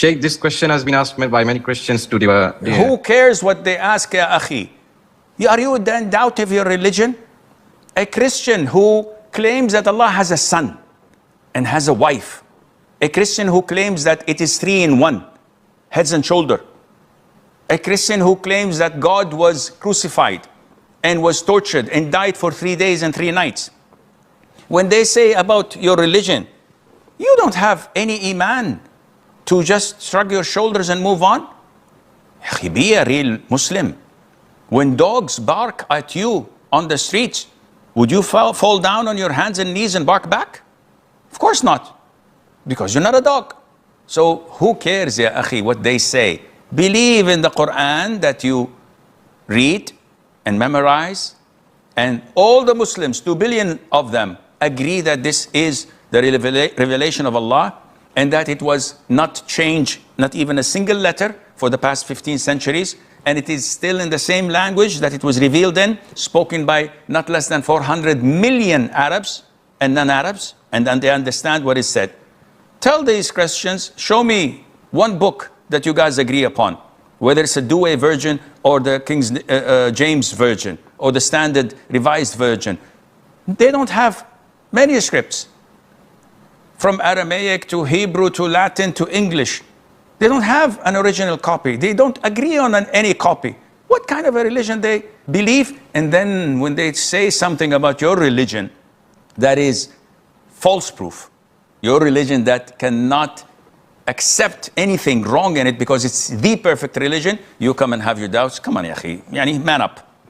Sheikh, this question has been asked by many Christians to the... Who cares what they ask, ya akhi? Are you in doubt of your religion? A Christian who claims that Allah has a son and has a wife. A Christian who claims that it is 3 in 1, heads and shoulder. A Christian who claims that God was crucified and was tortured and died for 3 days and 3 nights. When they say about your religion, you don't have any iman to just shrug your shoulders and move on. Be a real Muslim. When dogs bark at you on the streets, would you fall down on your hands and knees and bark back? Of course not, because you're not a dog. So who cares, ya akhi, what they say? Believe in the Quran that you read and memorize, and all the Muslims, 2 billion of them, agree that this is the revelation of Allah, and that it was not changed, not even a single letter for the past 15 centuries, and it is still in the same language that it was revealed in, spoken by not less than 400 million Arabs and non-Arabs, and then they understand what is said. Tell these Christians, show me one book that you guys agree upon, whether it's a Douay version or the King James version or the Standard Revised version. They don't have manuscripts. From Aramaic to Hebrew to Latin to English. They don't have an original copy. They don't agree on any copy. What kind of a religion they believe? And then when they say something about your religion that is false proof, your religion that cannot accept anything wrong in it because it's the perfect religion, you come and have your doubts. Come on, ya akhi, yani man up.